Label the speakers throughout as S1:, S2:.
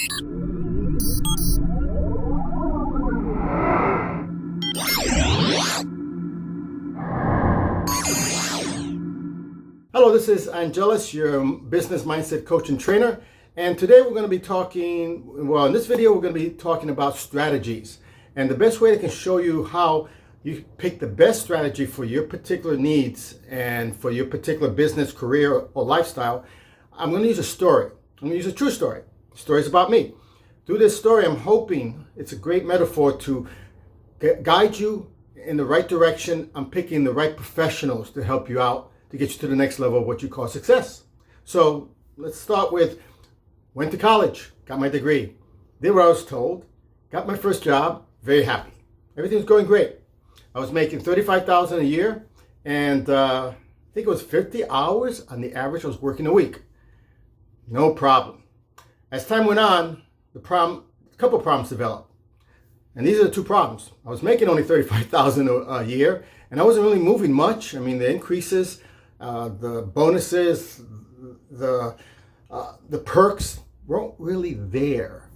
S1: Hello, this is Angelis, your business mindset coach and trainer. And today we're going to be talking, in this video we're going to be talking about strategies. And the best way I can show you how you pick the best strategy for your particular needs and for your particular business, career, or lifestyle, I'm going to use a story. I'm going to use a true story. The story is about me. Through this story, I'm hoping it's a great metaphor to guide you in the right direction. I'm picking the right professionals to help you out to get you to the next level of what you call success. So let's start with, went to college, got my degree, did what I was told, got my first job, very happy. Everything was going great. I was making $35,000 a year, and I think it was 50 hours on the average I was working a week. No problem. As time went on, a couple of problems developed. And these are the two problems. I was making only $35,000 a year, and I wasn't really moving much. I mean, the increases, the bonuses, the perks weren't really there.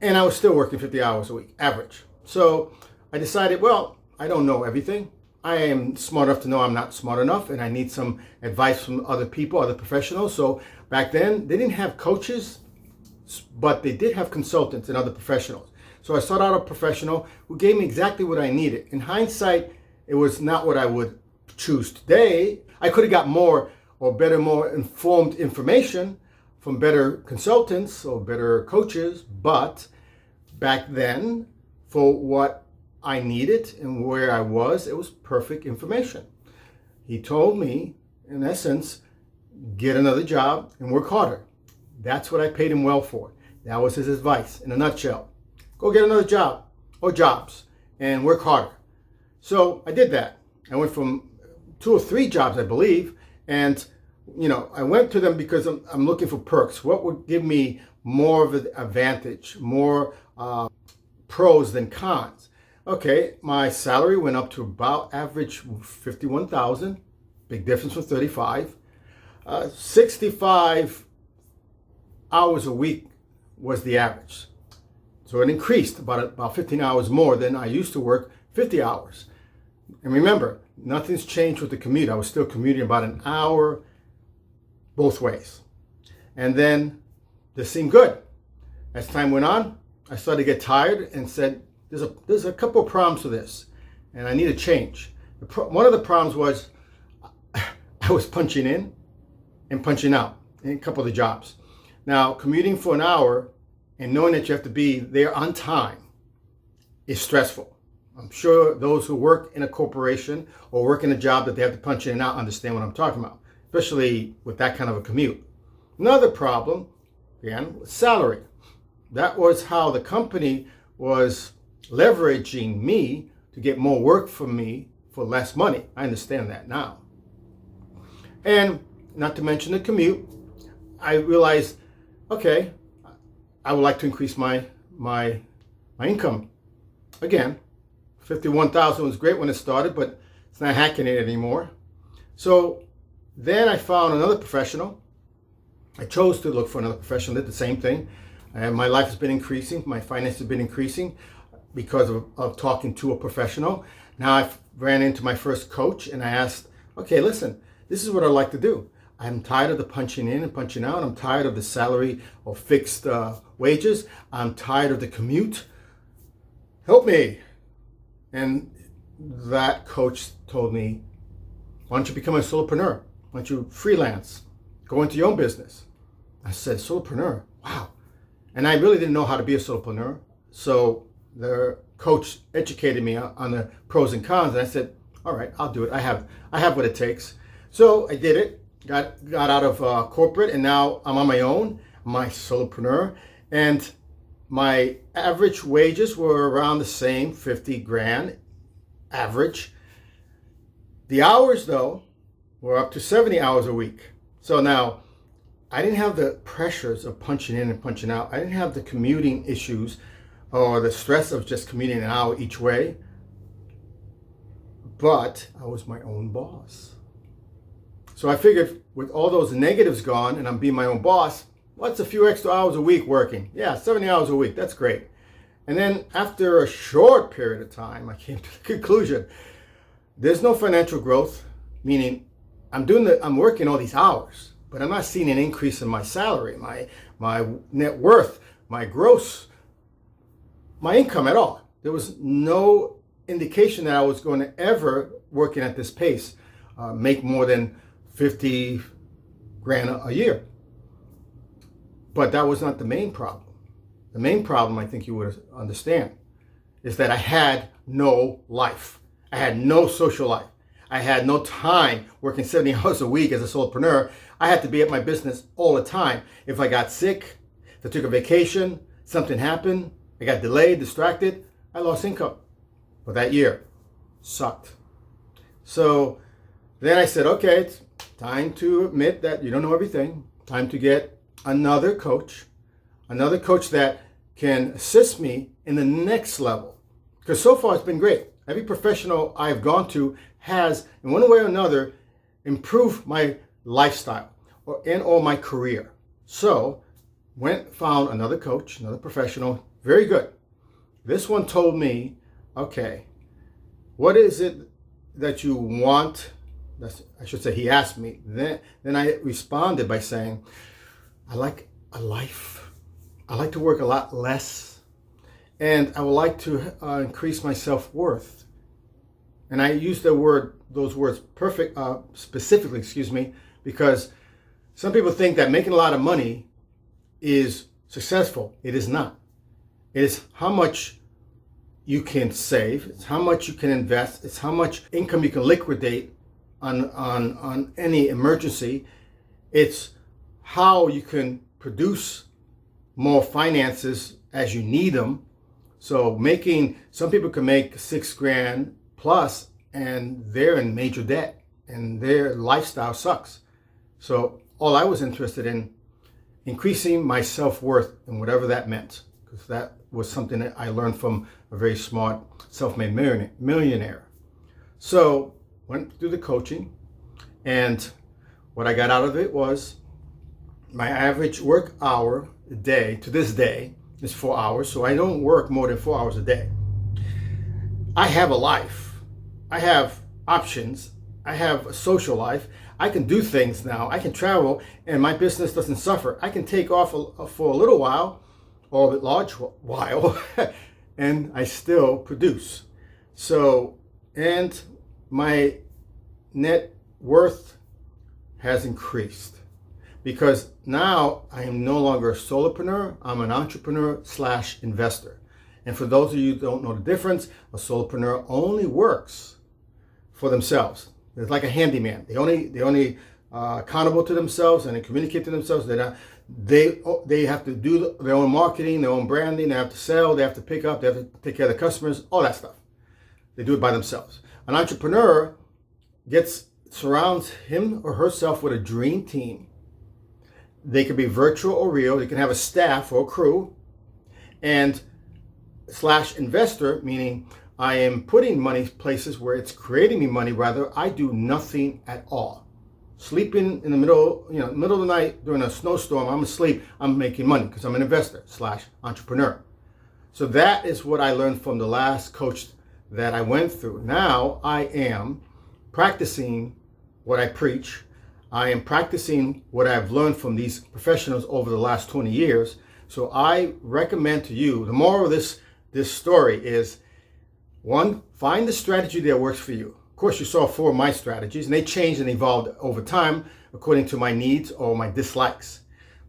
S1: And I was still working 50 hours a week, average. So I decided, well, I don't know everything. I am smart enough to know I'm not smart enough, and I need some advice from other people, other professionals. So back then, they didn't have coaches, but they did have consultants and other professionals. So I sought out a professional who gave me exactly what I needed. In hindsight, it was not what I would choose today. I could have got more informed information from better consultants or better coaches, but back then, for what I needed and where I was, it was perfect information. He told me, in essence, get another job and work harder. That's what I paid him well for. That was his advice in a nutshell. Go get another job or jobs and work harder. So I did that. I went from 2 or 3 jobs, I believe, and I went to them because I'm looking for perks. What would give me more of an advantage, more pros than cons? Okay, my salary went up to about average 51,000, big difference from 35. 65 hours a week was the average. So it increased about 15 hours more than I used to work 50 hours. And remember, nothing's changed with the commute. I was still commuting about an hour both ways. And then this seemed good. As time went on, I started to get tired and said, there's a couple of problems to this, and I need a change. One of the problems was I was punching in and punching out in a couple of the jobs. Now, commuting for an hour and knowing that you have to be there on time is stressful. I'm sure those who work in a corporation or work in a job that they have to punch in and out understand what I'm talking about, especially with that kind of a commute. Another problem, again, was salary. That was how the company was leveraging me to get more work from me for less money. I understand that now. And not to mention the commute, I realized, okay, I would like to increase my income. Again, 51,000 was great when it started, but it's not hacking it anymore. So then I found another professional. I chose to look for another professional, did the same thing. And my life has been increasing, my finances have been increasing because of talking to a professional. Now I've ran into my first coach and I asked, okay, listen, this is what I'd like to do. I'm tired of the punching in and punching out. I'm tired of the salary or fixed wages. I'm tired of the commute. Help me. And that coach told me, why don't you become a solopreneur? Why don't you freelance? Go into your own business. I said, solopreneur? Wow. And I really didn't know how to be a solopreneur. So the coach educated me on the pros and cons. And I said, all right, I'll do it. I have what it takes. So I did it, got out of corporate, and now I'm on my own. I'm my solopreneur. And my average wages were around the same, 50 grand average. The hours, though, were up to 70 hours a week. So now I didn't have the pressures of punching in and punching out. I didn't have the commuting issues or the stress of just commuting an hour each way. But I was my own boss. So I figured with all those negatives gone and I'm being my own boss, What's a few extra hours a week working? Yeah, 70 hours a week. That's great. And then after a short period of time, I came to the conclusion, there's no financial growth, meaning I'm working all these hours, but I'm not seeing an increase in my salary, my net worth, my gross, my income at all. There was no indication that I was going to ever, working at this pace, make more than 50 grand a year. But that was not the main problem. The main problem, I think you would understand, is that I had no life. I had no social life. I had no time working 70 hours a week as a solopreneur. I had to be at my business all the time. If I got sick, if I took a vacation, something happened, I got delayed, distracted, I lost income. But that year sucked. So then I said, okay, it's time to admit that you don't know everything. Time to get another coach that can assist me in the next level. Because so far it's been great. Every professional I've gone to has, in one way or another, improved my lifestyle or my career. So found another coach, another professional, very good. This one told me, okay, what is it that you want? He asked me. Then I responded by saying, I like a life. I like to work a lot less. And I would like to increase my self-worth. And I use those words specifically, because some people think that making a lot of money is successful. It is not. It is how much you can save. It's how much you can invest. It's how much income you can liquidate on any emergency. It's how you can produce more finances as you need them. So some people can make 6 grand plus and they're in major debt and their lifestyle sucks. So all I was interested in, increasing my self-worth and whatever that meant, because that was something that I learned from a very smart self-made millionaire. So went through the coaching, and what I got out of it was my average work hour a day to this day is 4 hours. So I don't work more than 4 hours a day. I have a life. I have options. I have a social life. I can do things now. I can travel and my business doesn't suffer. I can take off for a little while or a large while and I still produce. So, and my net worth has increased because now I am no longer a solopreneur. I'm an entrepreneur/investor. And for those of you who don't know the difference, a solopreneur only works for themselves. It's like a handyman. They only accountable to themselves and they communicate to themselves. They have to do their own marketing, their own branding. They have to sell. They have to pick up. They have to take care of the customers. All that stuff. They do it by themselves. An entrepreneur surrounds him or herself with a dream team. They can be virtual or real. They can have a staff or a crew. And /investor, meaning I am putting money places where it's creating me money. Rather, I do nothing at all. Sleeping in the middle of the night during a snowstorm, I'm asleep. I'm making money because I'm an investor /entrepreneur. So that is what I learned from the last coach that I went through. Now I am practicing what I preach. I am practicing what I've learned from these professionals over the last 20 years. So I recommend to you, the moral of this story is, 1, find the strategy that works for you. Of course, you saw 4 of my strategies, and they changed and evolved over time according to my needs or my dislikes.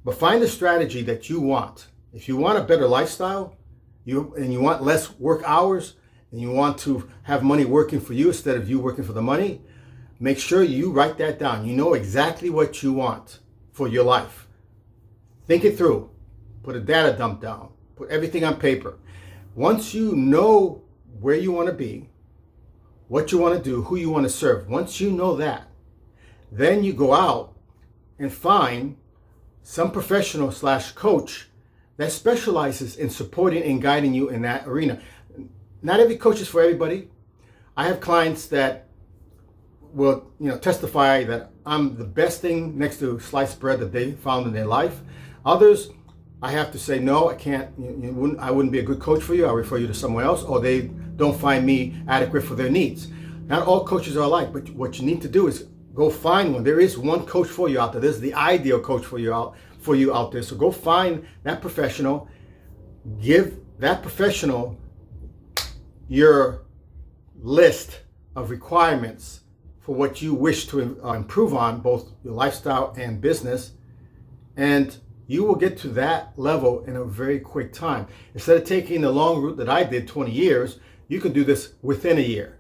S1: But find the strategy that you want. If you want a better lifestyle, and you want less work hours, and you want to have money working for you instead of you working for the money, make sure you write that down. You know exactly what you want for your life. Think it through. Put a data dump down. Put everything on paper. Once you know where you want to be, what you want to do, who you want to serve, once you know that, then you go out and find some professional /coach that specializes in supporting and guiding you in that arena. Not every coach is for everybody. I have clients that will testify that I'm the best thing next to sliced bread that they found in their life. Others, I have to say, no, I can't, I wouldn't be a good coach for you. I'll refer you to someone else, or they don't find me adequate for their needs. Not all coaches are alike, but what you need to do is go find one. There is one coach for you out there. This is the ideal coach for you out there. So go find that professional, give that professional your list of requirements for what you wish to improve on, both your lifestyle and business, and you will get to that level in a very quick time. Instead of taking the long route that I did 20 years, you can do this within a year.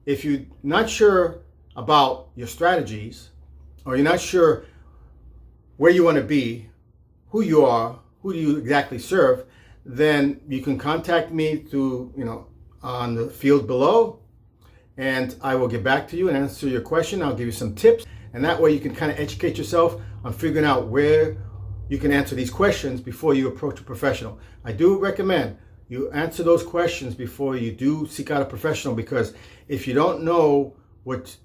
S1: If you're not sure about your strategies, or you're not sure where you want to be, who you are, who do you exactly serve, then you can contact me through, on the field below, and I will get back to you and answer your question. I'll give you some tips, and that way you can kind of educate yourself on figuring out where you can answer these questions before you approach a professional. I do recommend you answer those questions before you do seek out a professional, because if you don't know what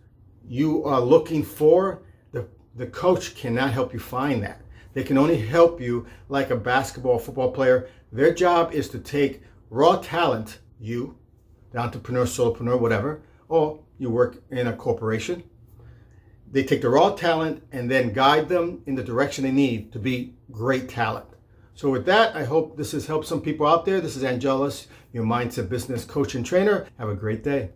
S1: you are looking for, the coach cannot help you find that. They can only help you like a basketball or football player. Their job is to take raw talent, you, the entrepreneur, solopreneur, whatever, or you work in a corporation. They take the raw talent and then guide them in the direction they need to be great talent. So with that, I hope this has helped some people out there. This is Angelus, your mindset business coach and trainer. Have a great day.